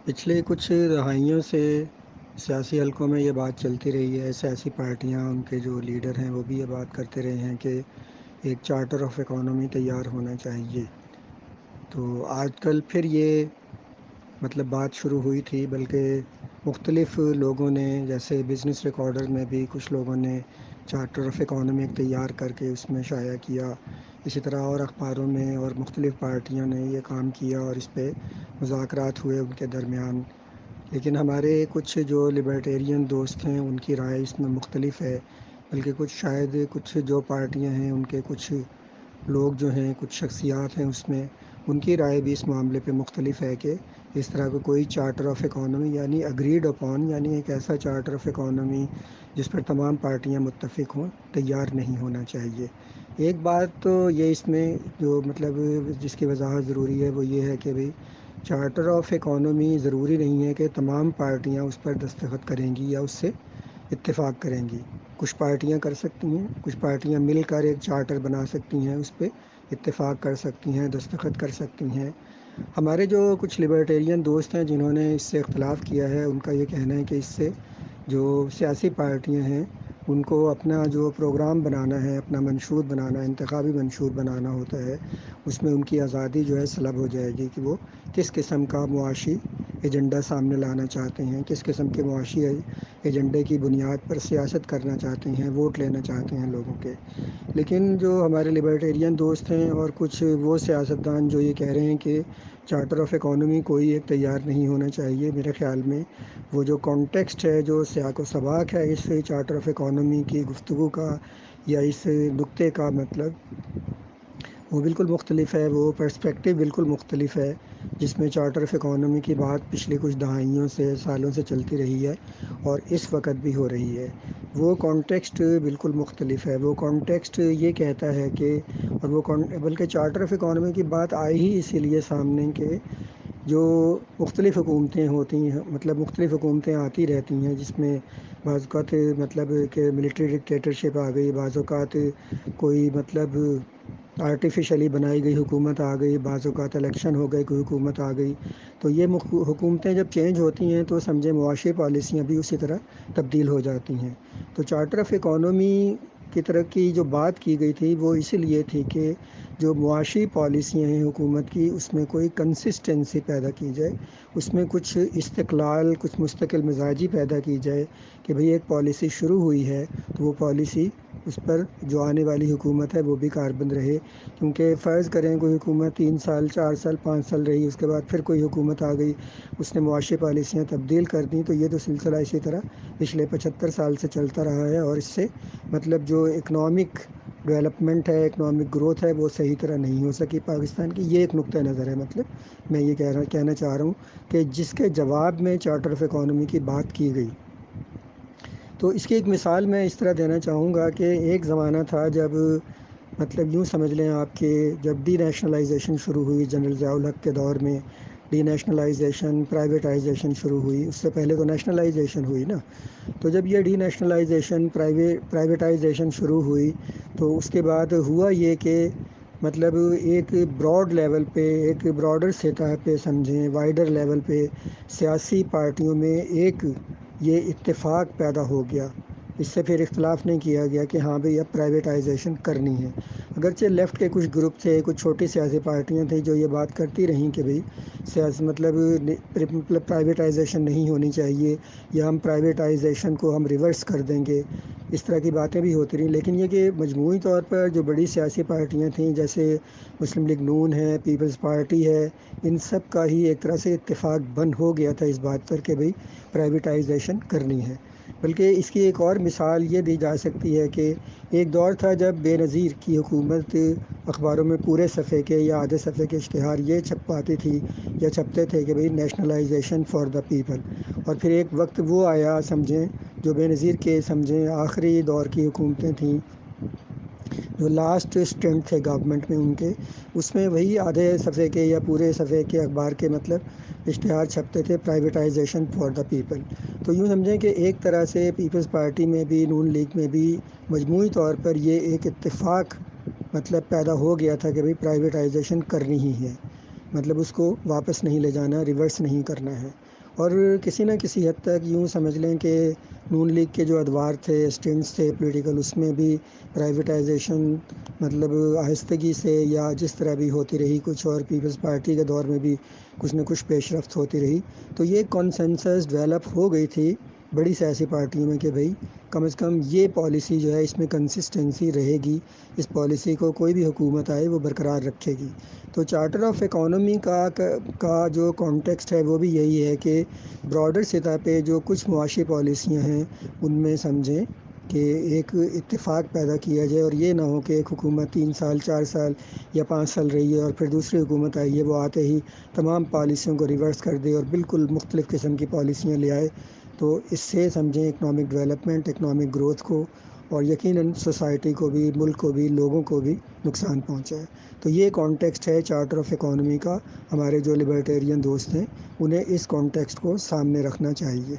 پچھلے کچھ دہائیوں سے سیاسی حلقوں میں یہ بات چلتی رہی ہے، سیاسی پارٹیاں ان کے جو لیڈر ہیں وہ بھی یہ بات کرتے رہے ہیں کہ ایک چارٹر آف اکانومی تیار ہونا چاہیے۔ تو آج کل پھر یہ بات شروع ہوئی تھی، بلکہ مختلف لوگوں نے جیسے بزنس ریکارڈر میں بھی کچھ لوگوں نے چارٹر آف اکانومی تیار کر کے اس میں شائع کیا، اسی طرح اور اخباروں میں اور مختلف پارٹیوں نے یہ کام کیا اور اس پہ مذاکرات ہوئے ان کے درمیان۔ لیکن ہمارے کچھ جو لبرٹیرین دوست ہیں ان کی رائے اس میں مختلف ہے، بلکہ کچھ جو پارٹیاں ہیں ان کے کچھ لوگ جو ہیں، کچھ شخصیات ہیں اس میں، ان کی رائے بھی اس معاملے پہ مختلف ہے کہ اس طرح کا کوئی چارٹر آف اکانومی یعنی اگریڈ اپون، یعنی ایک ایسا چارٹر آف اکانومی جس پر تمام پارٹیاں متفق ہوں، تیار نہیں ہونا چاہیے۔ ایک بات تو یہ اس میں جو جس کی وضاحت ضروری ہے وہ یہ ہے کہ بھئی چارٹر آف اکانومی ضروری نہیں ہے کہ تمام پارٹیاں اس پر دستخط کریں گی یا اس سے اتفاق کریں گی۔ کچھ پارٹیاں کر سکتی ہیں، کچھ پارٹیاں مل کر ایک چارٹر بنا سکتی ہیں، اس پہ اتفاق کر سکتی ہیں، دستخط کر سکتی ہیں۔ ہمارے جو کچھ لبرٹیرین دوست ہیں جنہوں نے اس سے اختلاف کیا ہے، ان کا یہ کہنا ہے کہ اس سے جو سیاسی پارٹیاں ہیں ان کو اپنا جو پروگرام بنانا ہے، اپنا منشور بنانا، انتخابی منشور بنانا ہوتا ہے، اس میں ان کی آزادی جو ہے سلب ہو جائے گی کہ وہ کس قسم کا معاشی ایجنڈا سامنے لانا چاہتے ہیں، کس قسم کے معاشی ایجنڈے کی بنیاد پر سیاست کرنا چاہتے ہیں، ووٹ لینا چاہتے ہیں لوگوں کے۔ لیکن جو ہمارے لبرٹیرین دوست ہیں اور کچھ وہ سیاستدان جو یہ کہہ رہے ہیں کہ چارٹر آف اکانومی کوئی ایک تیار نہیں ہونا چاہیے، میرے خیال میں وہ جو کانٹیکسٹ ہے، جو سیاق و سباق ہے اس چارٹر آف اکانومی کی گفتگو کا یا اس نقطے کا وہ بالکل مختلف ہے، وہ پرسپیکٹیو بالکل مختلف ہے جس میں چارٹر آف اکانومی کی بات پچھلی کچھ دہائیوں سے، سالوں سے چلتی رہی ہے اور اس وقت بھی ہو رہی ہے۔ وہ کانٹیکسٹ بالکل مختلف ہے۔ وہ کانٹیکسٹ یہ کہتا ہے کہ بلکہ چارٹر آف اکانومی کی بات آئی ہی اسی لیے سامنے کہ جو مختلف حکومتیں ہوتی ہیں، مختلف حکومتیں آتی رہتی ہیں جس میں بعض اوقات کہ ملٹری ڈکٹیٹرشپ آ گئی، بعض اوقات کوئی آرٹیفیشلی بنائی گئی حکومت آ گئی، بعض اوقات الیکشن ہو گئے، کوئی حکومت آ گئی۔ تو یہ حکومتیں جب چینج ہوتی ہیں تو سمجھے معاشی پالیسیاں بھی اسی طرح تبدیل ہو جاتی ہیں۔ تو چارٹر آف اکانومی کی طرح کی جو بات کی گئی تھی وہ اسی لیے تھی کہ جو معاشی پالیسیاں ہیں حکومت کی، اس میں کوئی کنسسٹنسی پیدا کی جائے، اس میں کچھ استقلال، کچھ مستقل مزاجی پیدا کی جائے کہ بھئی ایک پالیسی شروع ہوئی ہے تو وہ پالیسی اس پر جو آنے والی حکومت ہے وہ بھی کاربند رہے۔ کیونکہ فرض کریں کوئی حکومت 3 سال، 4 سال، 5 سال رہی، اس کے بعد پھر کوئی حکومت آ گئی، اس نے معاشی پالیسیاں تبدیل کر دیں، تو یہ تو سلسلہ اسی طرح پچھلے 75 سال سے چلتا رہا ہے اور اس سے جو اکنامک ڈیولپمنٹ ہے، اکنامک گروتھ ہے، وہ صحیح طرح نہیں ہو سکی پاکستان کی۔ یہ ایک نقطہ نظر ہے۔ میں یہ کہنا چاہ رہا ہوں کہ جس کے جواب میں چارٹر آف اکانومی کی بات کی گئی، تو اس کی ایک مثال میں اس طرح دینا چاہوں گا کہ ایک زمانہ تھا جب یوں سمجھ لیں آپ کہ جب ڈی نیشنلائزیشن شروع ہوئی جنرل ضیاء الحق کے دور میں، ڈی نیشنلائزیشن، پرائیویٹائزیشن شروع ہوئی، اس سے پہلے تو نیشنلائزیشن ہوئی نا۔ تو جب یہ ڈی نیشنلائزیشن، پرائیویٹائزیشن شروع ہوئی تو اس کے بعد ہوا یہ کہ ایک براڈ لیول پہ، ایک براڈر سطح پہ سمجھیں، وائڈر لیول پہ سیاسی پارٹیوں میں ایک یہ اتفاق پیدا ہو گیا۔ اس سے پھر اختلاف نہیں کیا گیا کہ ہاں بھئی اب پرائیویٹائزیشن کرنی ہے۔ اگرچہ لیفٹ کے کچھ گروپ تھے، کچھ چھوٹی سیاسی پارٹیاں تھیں جو یہ بات کرتی رہیں کہ بھئی پرائیویٹائزیشن نہیں ہونی چاہیے، یا ہم پرائیویٹائزیشن کو ہم ریورس کر دیں گے، اس طرح کی باتیں بھی ہوتی رہیں۔ لیکن یہ کہ مجموعی طور پر جو بڑی سیاسی پارٹیاں تھیں جیسے مسلم لیگ نون ہے، پیپلز پارٹی ہے، ان سب کا ہی ایک طرح سے اتفاق بند ہو گیا تھا اس بات پر کہ بھئی پرائیویٹائزیشن کرنی ہے۔ بلکہ اس کی ایک اور مثال یہ دی جا سکتی ہے کہ ایک دور تھا جب بے نظیر کی حکومت اخباروں میں پورے صفحے کے یا آدھے صفحے کے اشتہار یہ چھپواتی تھی یا چھپتے تھے کہ بھئی نیشنلائزیشن فار دا پیپل، اور پھر ایک وقت وہ آیا سمجھیں جو بے نظیر کے آخری دور کی حکومتیں تھیں، جو لاسٹ اسٹینڈ تھے گورنمنٹ میں ان کے، اس میں وہی آدھے صفحے کے یا پورے صفحے کے اخبار کے اشتہار چھپتے تھے، پرائیویٹائزیشن فار دا پیپل۔ تو یوں سمجھیں کہ ایک طرح سے پیپلز پارٹی میں بھی، نون لیگ میں بھی مجموعی طور پر یہ ایک اتفاق پیدا ہو گیا تھا کہ بھئی پرائیویٹائزیشن کرنی ہی ہے، اس کو واپس نہیں لے جانا، ریورس نہیں کرنا ہے۔ اور کسی نہ کسی حد تک یوں سمجھ لیں کہ نون لیگ کے جو ادوار تھے، اسٹنٹس تھے پولیٹیکل، اس میں بھی پرائیویٹائزیشن مطلب آہستگی سے یا جس طرح بھی ہوتی رہی، کچھ اور پیپلز پارٹی کے دور میں بھی کچھ نہ کچھ پیش رفت ہوتی رہی، تو یہ کانسنسس ڈیولپ ہو گئی تھی بڑی سیاسی پارٹیوں میں کہ بھئی کم از کم یہ پالیسی جو ہے اس میں کنسسٹنسی رہے گی، اس پالیسی کو کوئی بھی حکومت آئے وہ برقرار رکھے گی۔ تو چارٹر آف اکانومی کا جو کانٹیکسٹ ہے وہ بھی یہی ہے کہ براڈر سطح پہ جو کچھ معاشی پالیسیاں ہیں ان میں سمجھیں کہ ایک اتفاق پیدا کیا جائے، اور یہ نہ ہو کہ ایک حکومت 3 سال 4 سال یا 5 سال رہی ہے اور پھر دوسری حکومت آئی ہے، وہ آتے ہی تمام پالیسیوں کو ریورس کر دے اور بالکل مختلف قسم کی پالیسیاں لے آئے۔ تو اس سے سمجھیں اکنامک ڈیولپمنٹ، اکنامک گروتھ کو اور یقیناً سوسائٹی کو بھی، ملک کو بھی، لوگوں کو بھی نقصان پہنچا ہے۔ تو یہ کانٹیکسٹ ہے چارٹر آف اکانومی کا۔ ہمارے جو لبرٹیرین دوست ہیں انہیں اس کانٹیکسٹ کو سامنے رکھنا چاہیے۔